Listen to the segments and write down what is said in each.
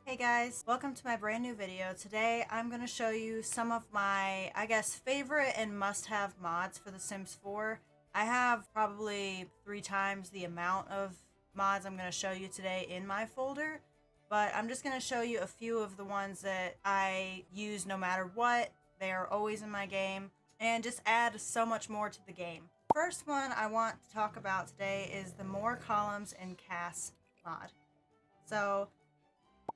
Hey guys, welcome to my brand new video. Today I'm going to show you some of my, favorite and must-have mods for The Sims 4. I have probably 3 times the amount of mods I'm going to show you today in my folder, but I'm just going to show you a few of the ones that I use no matter what. They are always in my game and just add so much more to the game. First one I want to talk about today is the More Columns and Cast mod. So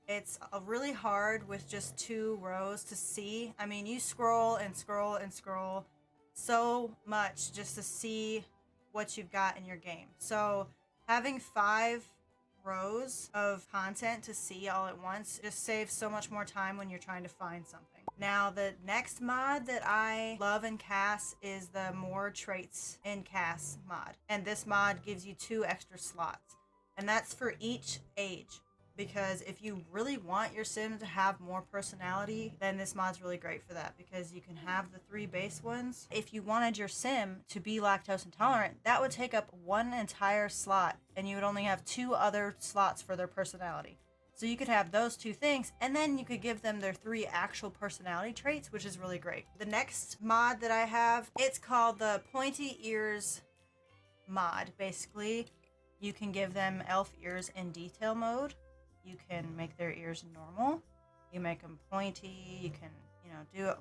it's really hard with just 2 rows to see. I mean, you scroll and scroll and scroll so much just to see what you've got in your game. So having 5 rows of content to see all at once just saves so much more time when you're trying to find something. Now, the next mod that I love in CAS is the More Traits in CAS mod. And this mod gives you 2 extra slots. And that's for each age. Because if you really want your sim to have more personality, then this mod's really great for that, because you can have the 3 base ones. If you wanted your sim to be lactose intolerant, that would take up 1 entire slot, and you would only have 2 other slots for their personality. So you could have those 2 things, and then you could give them their 3 actual personality traits, which is really great. The next mod that I have, it's called the Pointy Ears mod. Basically, you can give them elf ears in detail mode. You can make their ears normal. You make them pointy. You can, do it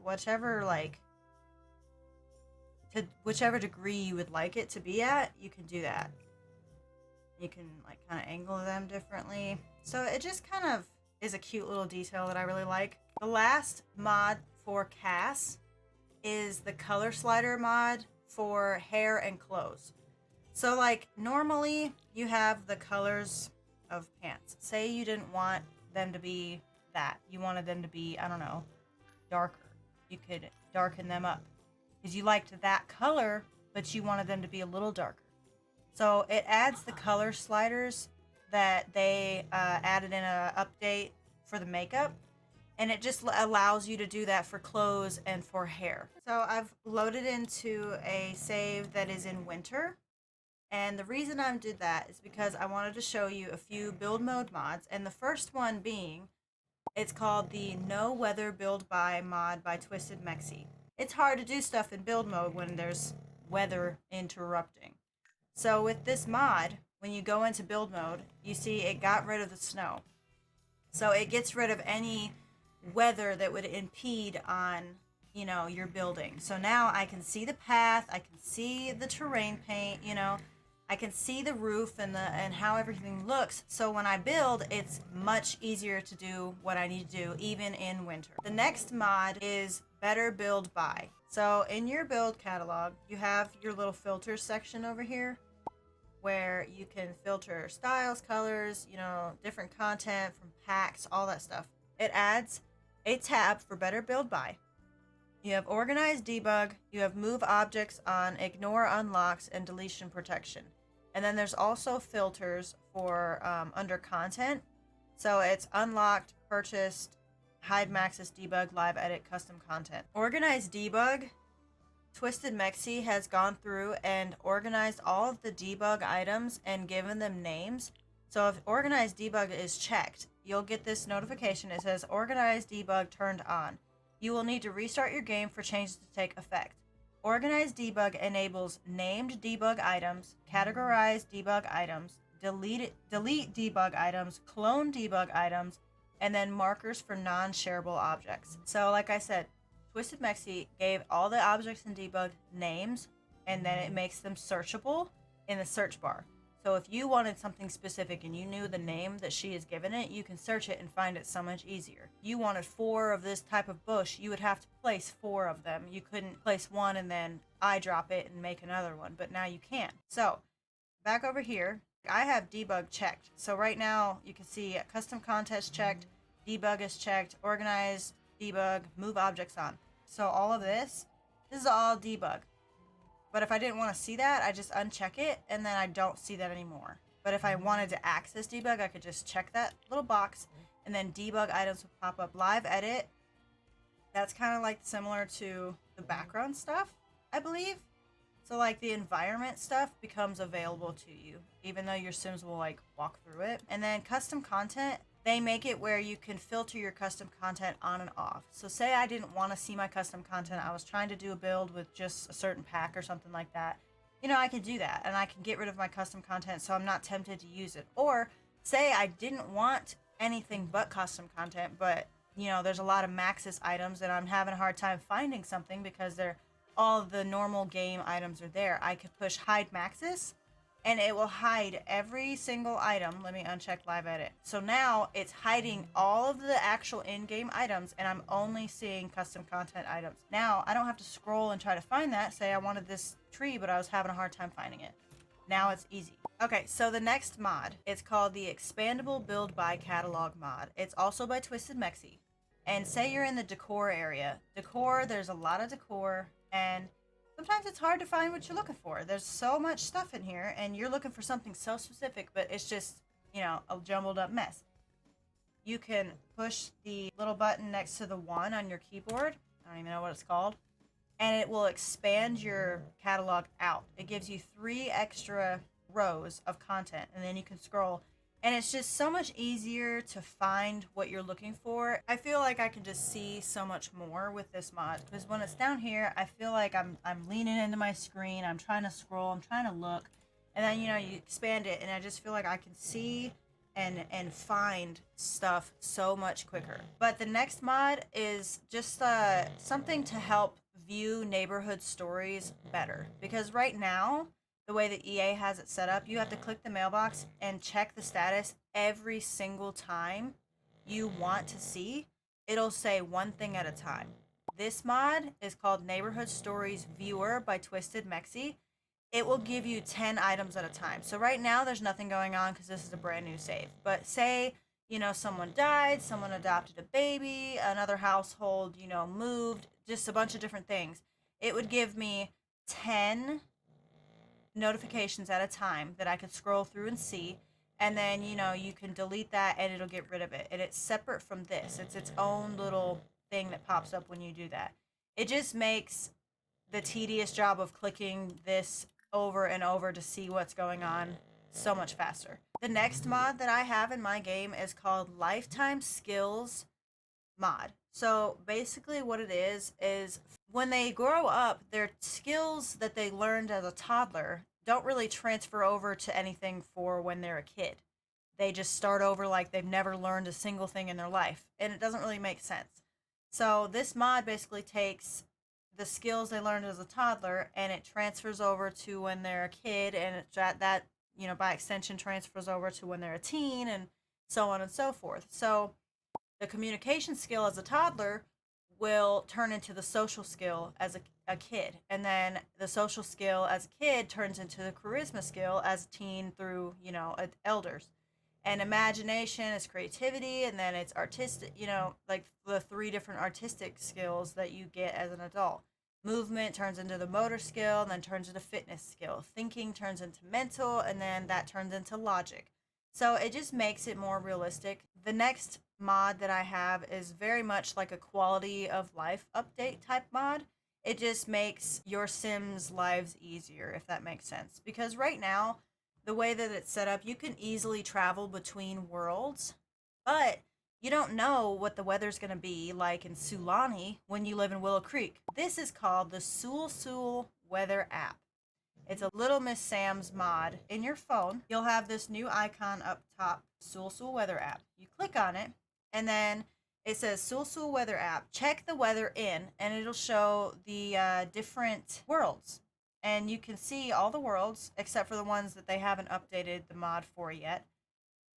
to whichever degree you would like it to be at. You can do that. You can kind of angle them differently. So it just kind of is a cute little detail that I really like. The last mod for CAS is the color slider mod for hair and clothes. So normally you have the colors of pants. Say you didn't want them to be that. You wanted them to be, I don't know, darker. You could darken them up because you liked that color, but you wanted them to be a little darker. So it adds the color sliders that they added in an update for the makeup, and it just allows you to do that for clothes and for hair. So I've loaded into a save that is in winter. And the reason I did that is because I wanted to show you a few build mode mods. And the first one being, it's called the No Weather Build By mod by Twisted Mexi. It's hard to do stuff in build mode when there's weather interrupting. So with this mod, when you go into build mode, you see it got rid of the snow. So it gets rid of any weather that would impede on, your building. So now I can see the path, I can see the terrain paint, I can see the roof and how everything looks. So when I build, it's much easier to do what I need to do, even in winter. The next mod is Better Build By. So in your build catalog, you have your little filter section over here where you can filter styles, colors, different content from packs, all that stuff. It adds a tab for Better Build By. You have Organize Debug, you have Move Objects on Ignore Unlocks and Deletion Protection. And then there's also filters for under content. So it's Unlocked, Purchased, Hide Maxis Debug, Live Edit, Custom Content. Organize Debug, Twisted Mexi has gone through and organized all of the debug items and given them names. So if Organize Debug is checked, you'll get this notification. It says Organize Debug turned on. You will need to restart your game for changes to take effect. Organize Debug enables named debug items, categorize debug items, delete debug items, clone debug items, and then markers for non-shareable objects. So like I said, Twisted Mexi gave all the objects in debug names, and then it makes them searchable in the search bar. So if you wanted something specific and you knew the name that she has given it, you can search it and find it so much easier. You wanted 4 of this type of bush, you would have to place 4 of them. You couldn't place 1 and then drop it and make another one, but now you can. So back over here, I have debug checked. So right now you can see custom context checked, debug is checked, organize, debug, move objects on. So all of this is all debug. But if I didn't want to see that, I just uncheck it, and then I don't see that anymore. But if I wanted to access debug, I could just check that little box, and then debug items would pop up. Live edit, that's kind of similar to the background stuff, I believe. So the environment stuff becomes available to you, even though your sims will walk through it. And then custom content they make it where you can filter your custom content on and off. So say I didn't want to see my custom content, I was trying to do a build with just a certain pack or something like that. You know, I can do that and I can get rid of my custom content so I'm not tempted to use it. Or say I didn't want anything but custom content, but you know, there's a lot of Maxis items and I'm having a hard time finding something because they're all the normal game items are there. I could push hide Maxis and it will hide every single item. Let me uncheck live edit. So now it's hiding all of the actual in-game items and I'm only seeing custom content items. Now I don't have to scroll and try to find that. Say I wanted this tree, but I was having a hard time finding it. Now it's easy. Okay, so the next mod, it's called the Expandable Build by Catalog mod. It's also by Twisted Mexi. And say you're in the decor area. Decor, there's a lot of decor, and sometimes it's hard to find what you're looking for. There's so much stuff in here, and you're looking for something so specific, but it's just, you know, a jumbled up mess. You can push the little button next to the 1 on your keyboard. I don't even know what it's called. And it will expand your catalog out. It gives you 3 extra rows of content, and then you can scroll. And it's just so much easier to find what you're looking for. I feel like I can just see so much more with this mod, because when it's down here, I feel like I'm leaning into my screen, I'm trying to scroll, I'm trying to look, and then, you know, you expand it, and I just feel like I can see and find stuff so much quicker. But the next mod is just something to help view neighborhood stories better, because right now, the way that EA has it set up, you have to click the mailbox and check the status every single time you want to see. It'll say one thing at a time. This mod is called Neighborhood Stories Viewer by Twisted Mexi. It will give you 10 items at a time. So right now there's nothing going on because this is a brand new save. But say, you know, someone died, someone adopted a baby, another household, you know, moved, just a bunch of different things. It would give me 10 notifications at a time that I could scroll through and see, and then, you know, you can delete that and it'll get rid of it, and it's separate from this. It's its own little thing that pops up when you do that. It just makes the tedious job of clicking this over and over to see what's going on so much faster. The next mod that I have in my game is called Lifetime Skills mod. So basically what it is when they grow up, their skills that they learned as a toddler don't really transfer over to anything for when they're a kid. They just start over like they've never learned a single thing in their life, and it doesn't really make sense. So this mod basically takes the skills they learned as a toddler and it transfers over to when they're a kid, and that, you know, by extension transfers over to when they're a teen, and so on and so forth. So the communication skill as a toddler will turn into the social skill as a kid, and then the social skill as a kid turns into the charisma skill as a teen through, you know, elders. And imagination is creativity, and then it's artistic, you know, like the 3 different artistic skills that you get as an adult. Movement turns into the motor skill, and then turns into fitness skill. Thinking turns into mental, and then that turns into logic. So it just makes it more realistic. The next mod that I have is very much like a quality of life update type mod. It just makes your Sims lives easier, if that makes sense. Because right now, the way that it's set up, you can easily travel between worlds, but you don't know what the weather's going to be like in Sulani when you live in Willow Creek. This is called the Sul Weather app. It's a Little Miss Sam's mod. In your phone, you'll have this new icon up top, Sul Weather app. You click on it, and then it says Sul Weather app. Check the weather in, and it'll show the different worlds. And you can see all the worlds, except for the ones that they haven't updated the mod for yet.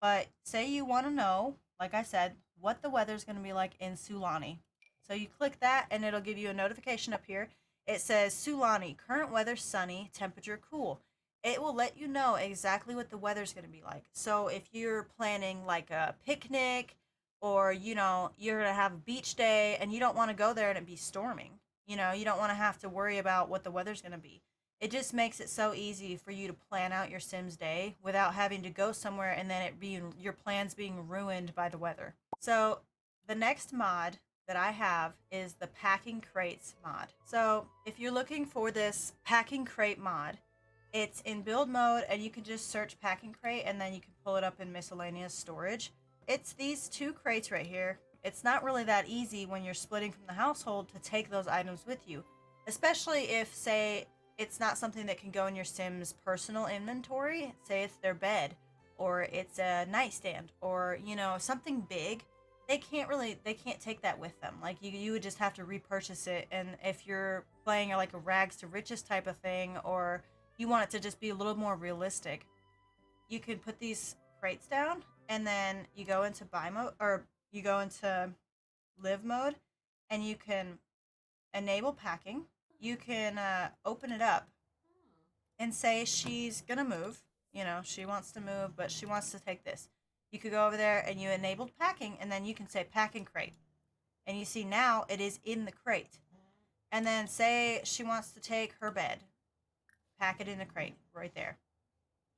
But say you want to know, like I said, what the weather's going to be like in Sulani. So you click that, and it'll give you a notification up here. It says Sulani, current weather sunny, temperature cool. It will let you know exactly what the weather's going to be like. So if you're planning like a picnic, or, you know, you're going to have a beach day and you don't want to go there and it be storming, you know, you don't want to have to worry about what the weather's going to be. It just makes it so easy for you to plan out your Sims day without having to go somewhere and then your plans being ruined by the weather. So the next mod that I have is the Packing Crates mod. So if you're looking for this Packing Crate mod, it's in build mode, and you can just search Packing Crate, and then you can pull it up in miscellaneous storage. It's these two crates right here. It's not really that easy when you're splitting from the household to take those items with you, especially if, say, it's not something that can go in your Sim's personal inventory. Say it's their bed, or it's a nightstand, or, you know, something big. They can't take that with them. Like, you would just have to repurchase it. And if you're playing like a rags to riches type of thing, or you want it to just be a little more realistic, you can put these crates down, and then you go into buy mode, or you go into live mode, and you can enable packing. You can open it up and say she's gonna move. You know, she wants to move, but she wants to take this. You could go over there and you enabled packing, and then you can say packing crate. And you see now it is in the crate. And then say she wants to take her bed, pack it in the crate right there.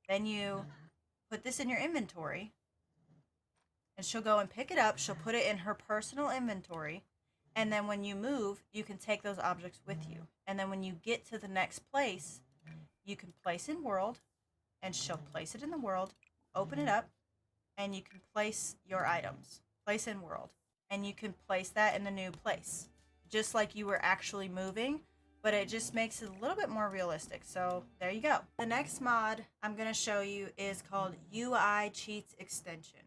Then you put this in your inventory, and she'll go and pick it up. She'll put it in her personal inventory. And then when you move, you can take those objects with you. And then when you get to the next place, you can place in world, and she'll place it in the world, open it up, and you can place your items. Place in world. And you can place that in the new place. Just like you were actually moving, but it just makes it a little bit more realistic. So there you go. The next mod I'm going to show you is called UI Cheats Extension.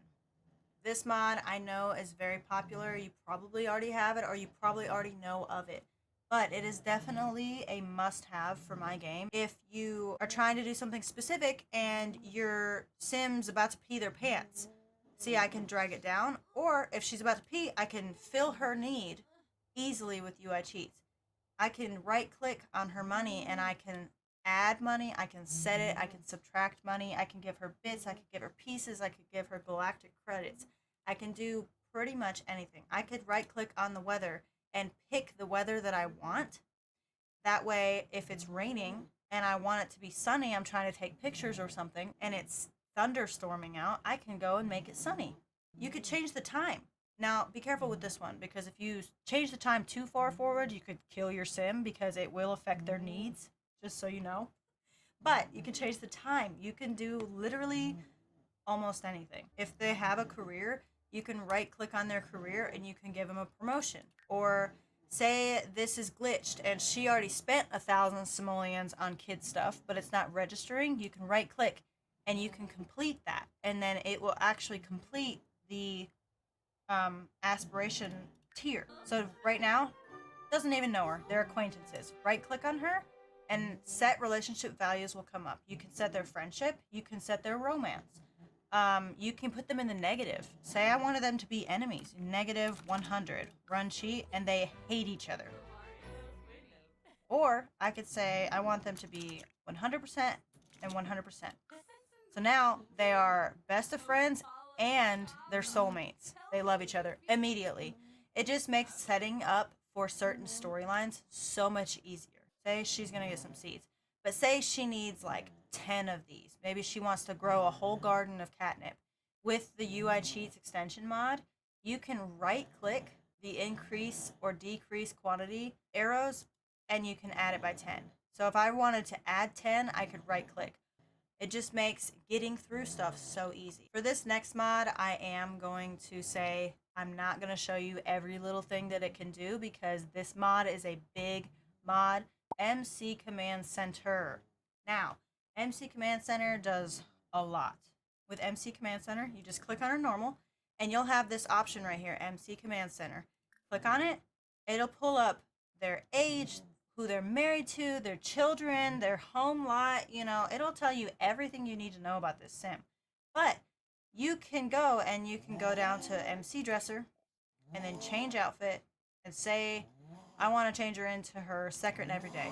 This mod I know is very popular. You probably already have it, or you probably already know of it. But it is definitely a must-have for my game. If you are trying to do something specific and your Sim's about to pee their pants, see, I can drag it down. Or if she's about to pee, I can fill her need easily with UI cheats. I can right-click on her money and I can add money, I can set it, I can subtract money, I can give her bits, I can give her pieces, I could give her galactic credits. I can do pretty much anything. I could right-click on the weather and pick the weather that I want. That way, if it's raining and I want it to be sunny, I'm trying to take pictures or something, and it's thunderstorming out, I can go and make it sunny. You could change the time. Now, be careful with this one, because if you change the time too far forward, you could kill your Sim, because it will affect their needs, just so you know. But you can change the time. You can do literally almost anything. If they have a career, you can right click on their career and you can give them a promotion. Or say this is glitched and she already spent 1,000 simoleons on kid stuff, but it's not registering. You can right click and you can complete that, and then it will actually complete the aspiration tier. So right now, doesn't even know her. They're acquaintances. Right click on her and set relationship values will come up. You can set their friendship. You can set their romance. You can put them in the negative. Say I wanted them to be enemies. Negative 100. Run cheat, and they hate each other. Or I could say I want them to be 100% and 100%. So now they are best of friends and they're soulmates. They love each other immediately. It just makes setting up for certain storylines so much easier. Say she's going to get some seeds, but say she needs like 10 of these. Maybe she wants to grow a whole garden of catnip. With the UI Cheats extension mod, you can right click the increase or decrease quantity arrows and you can add it by 10. So if I wanted to add 10, I could right click. It just makes getting through stuff so easy. For this next mod, I am going to say I'm not going to show you every little thing that it can do, because this mod is a big mod. MC Command Center. Now, MC Command Center does a lot. With MC Command Center, you just click on her normal, and you'll have this option right here, MC Command Center. Click on it, it'll pull up their age, who they're married to, their children, their home lot, you know, it'll tell you everything you need to know about this sim. But you can go and you can go down to MC Dresser and then change outfit and say, I want to change her into her second every day.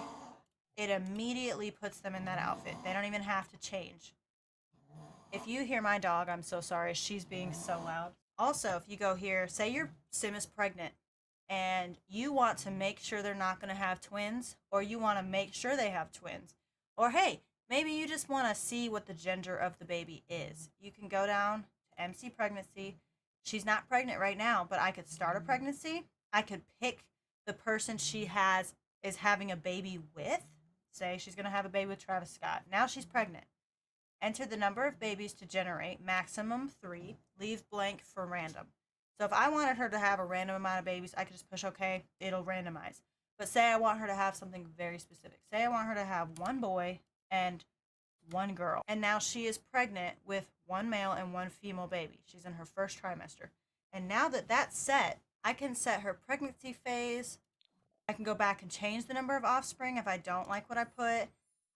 It immediately puts them in that outfit. They don't even have to change. If you hear my dog, I'm so sorry. She's being so loud. Also, if you go here, say your sim is pregnant and you want to make sure they're not going to have twins, or you want to make sure they have twins, or hey, maybe you just want to see what the gender of the baby is. You can go down to MC Pregnancy. She's not pregnant right now, but I could start a pregnancy. I could pick the person she is having a baby with. Say she's going to have a baby with Travis Scott. Now she's pregnant. Enter the number of babies to generate, maximum 3, leave blank for random. So if I wanted her to have a random amount of babies, I could just push OK, it'll randomize. But say I want her to have something very specific. Say I want her to have 1 boy and 1 girl. And now she is pregnant with 1 male and 1 female baby. She's in her first trimester. And now that that's set, I can set her pregnancy phase. I can go back and change the number of offspring if I don't like what I put.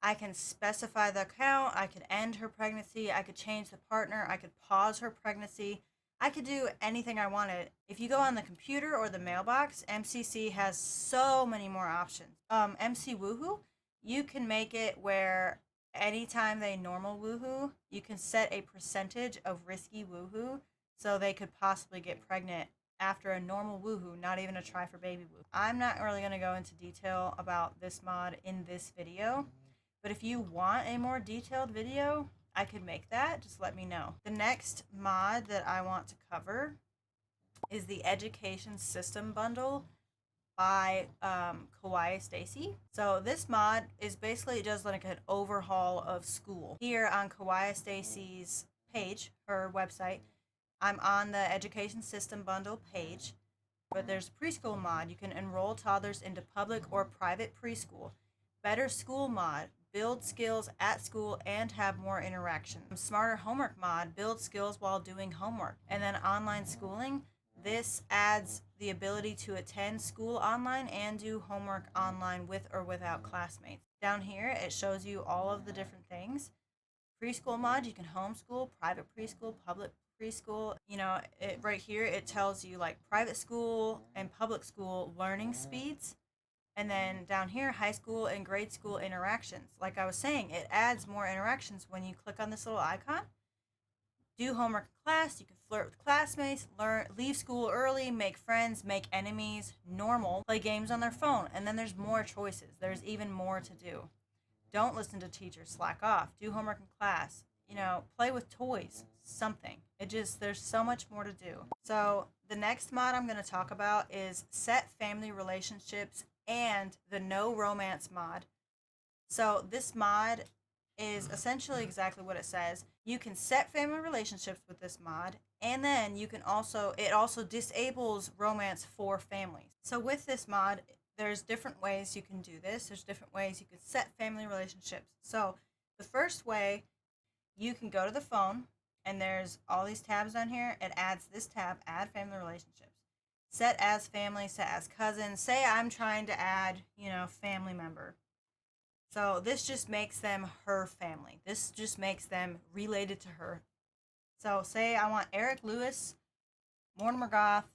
I can specify the count. I could end her pregnancy. I could change the partner. I could pause her pregnancy. I could do anything I wanted. If you go on the computer or the mailbox, MCC has so many more options. MC Woohoo, you can make it where anytime they normal woohoo, you can set a percentage of risky woohoo, so they could possibly get pregnant after a normal woohoo, not even a try for baby woohoo. I'm not really going to go into detail about this mod in this video, but if you want a more detailed video, I could make that. Just let me know. The next mod that I want to cover is the Education System Bundle by Kawaiistacie. So this mod is basically, it does like an overhaul of school. Here on Kawaiistacie's page, her website, I'm on the Education System Bundle page, but there's a preschool mod. You can enroll toddlers into public or private preschool. Better school mod, build skills at school and have more interaction. Smarter homework mod, build skills while doing homework. And then online schooling, this adds the ability to attend school online and do homework online with or without classmates. Down here, it shows you all of the different things. Preschool mod, you can homeschool, private preschool, public preschool. You know, right here, it tells you like private school and public school learning speeds. And then down here, high school and grade school interactions. Like I was saying, it adds more interactions when you click on this little icon. Do homework in class, you can flirt with classmates, leave school early, make friends, make enemies, normal, play games on their phone, and then there's more choices. There's even more to do. Don't listen to teachers, slack off, do homework in class, you know, play with toys, something. There's so much more to do. So the next mod I'm going to talk about is set family relationships and the no romance mod. So this mod is essentially exactly what it says. You can set family relationships with this mod, and then you can also, it also disables romance for families. So with this mod, there's different ways you can do this. There's different ways you can set family relationships. So the first way, you can go to the phone, and there's all these tabs on here. It adds this tab, add family relationships. Set as family, set as cousin. Say I'm trying to add, you know, family member. So this just makes them her family. This just makes them related to her. So say I want Eric Lewis, Mortimer Goth,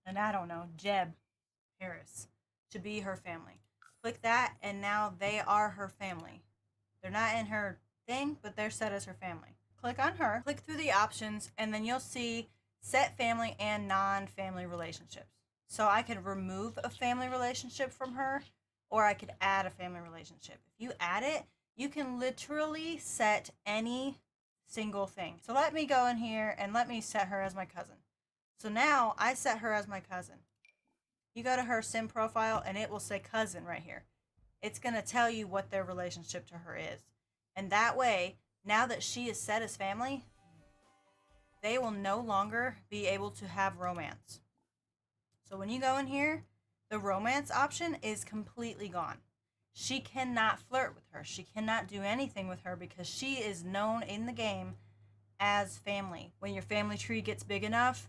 and I don't know, Jeb Harris to be her family. Click that, and now they are her family. They're not in her thing, but they're set as her family. Click on her, click through the options, and then you'll see set family and non-family relationships. So I could remove a family relationship from her, or I could add a family relationship. If you add it, you can literally set any single thing. So let me go in here and let me set her as my cousin. So now I set her as my cousin. You go to her sim profile and it will say cousin right here. It's going to tell you what their relationship to her is. And that way, now that she is set as family, they will no longer be able to have romance. So when you go in here, the romance option is completely gone. She cannot flirt with her. She cannot do anything with her because she is known in the game as family. When your family tree gets big enough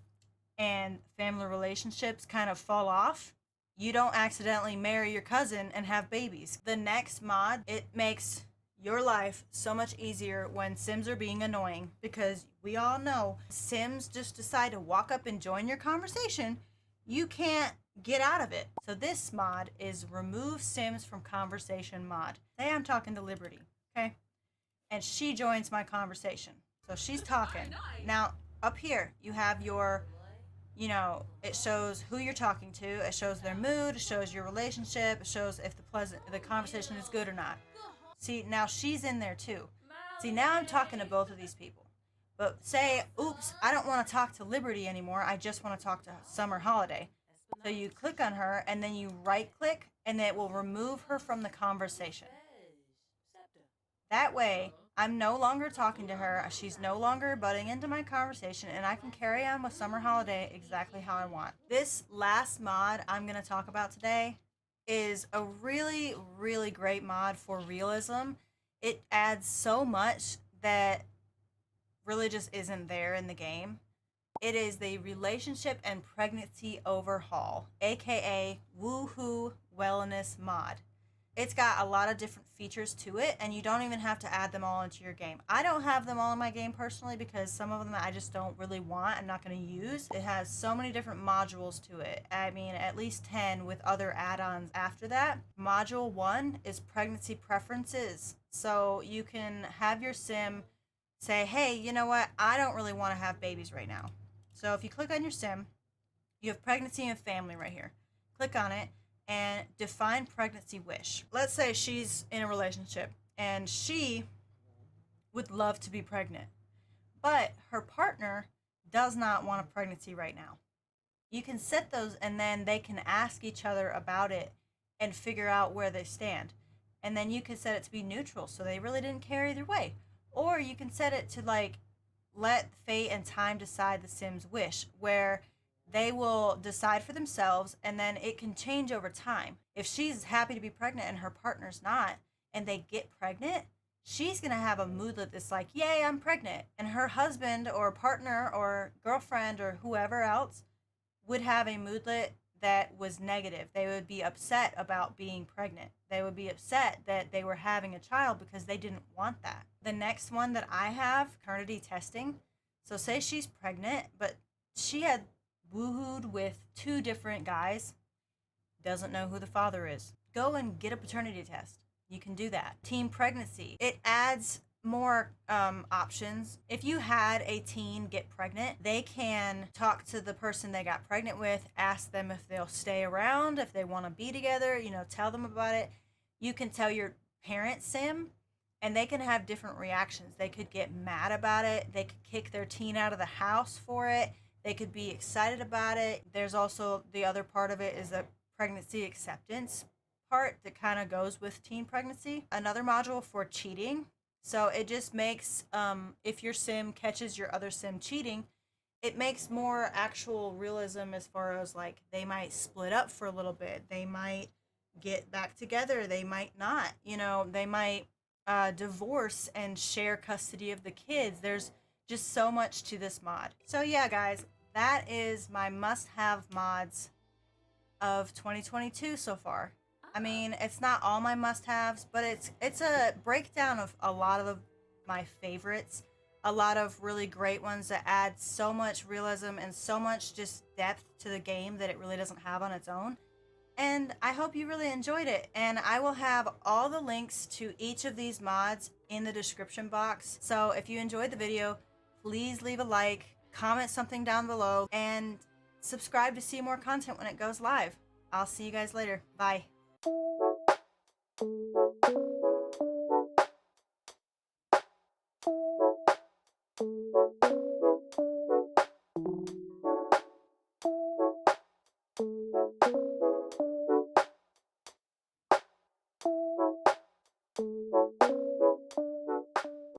and family relationships kind of fall off, you don't accidentally marry your cousin and have babies. The next mod, it makes your life so much easier when Sims are being annoying, because we all know Sims just decide to walk up and join your conversation. You can't get out of it. So this mod is remove Sims from conversation mod. Say I'm talking to Liberty, okay? And she joins my conversation. So she's talking. Now, up here, you have your, you know, it shows who you're talking to. It shows their mood. It shows your relationship. It shows if the conversation is good or not. See, now she's in there too. See, now I'm talking to both of these people. But say, oops, I don't want to talk to Liberty anymore. I just want to talk to Summer Holiday. So you click on her, and then you right-click, and it will remove her from the conversation. That way, I'm no longer talking to her. She's no longer butting into my conversation, and I can carry on with Summer Holiday exactly how I want. This last mod I'm going to talk about today is a really, really great mod for realism. It adds so much that really just isn't there in the game. It is the Relationship and Pregnancy Overhaul, aka Woohoo Wellness mod. It's got a lot of different features to it, and you don't even have to add them all into your game. I don't have them all in my game personally because some of them I just don't really want. I'm not going to use. It has so many different modules to it. I mean, at least 10 with other add-ons after that. Module 1 is Pregnancy Preferences. So you can have your sim say, hey, you know what? I don't really want to have babies right now. So if you click on your sim, you have pregnancy and family right here. Click on it and define pregnancy wish. Let's say she's in a relationship and she would love to be pregnant, but her partner does not want a pregnancy right now. You can set those and then they can ask each other about it and figure out where they stand. And then you can set it to be neutral so they really didn't care either way. Or you can set it to like let fate and time decide the sim's wish, where they will decide for themselves and then it can change over time. If she's happy to be pregnant and her partner's not, and they get pregnant, she's going to have a moodlet that's like, yay, I'm pregnant. And her husband or partner or girlfriend or whoever else would have a moodlet that was negative. They would be upset about being pregnant. They would be upset that they were having a child because they didn't want that. The next one that I have, paternity testing. So say she's pregnant, but she had woohooed with 2 different guys, doesn't know who the father is. Go and get a paternity test. You can do that. Teen pregnancy. It adds more options. If you had a teen get pregnant, they can talk to the person they got pregnant with, ask them if they'll stay around, if they want to be together, tell them about it. You can tell your parent sim and they can have different reactions. They could get mad about it. They could kick their teen out of the house for it. They could be excited about it. There's also the other part of it is the pregnancy acceptance part that kind of goes with teen pregnancy. Another module for cheating. So it just makes, if your sim catches your other sim cheating, it makes more actual realism as far as like they might split up for a little bit. They might get back together. They might not. They might divorce and share custody of the kids. There's just so much to this mod. So yeah, guys, that is my must-have mods of 2022 so far. I mean, it's not all my must-haves, but it's a breakdown of a lot of my favorites. A lot of really great ones that add so much realism and so much just depth to the game that it really doesn't have on its own. And I hope you really enjoyed it. And I will have all the links to each of these mods in the description box. So if you enjoyed the video, please leave a like, comment something down below, and subscribe to see more content when it goes live. I'll see you guys later. Bye.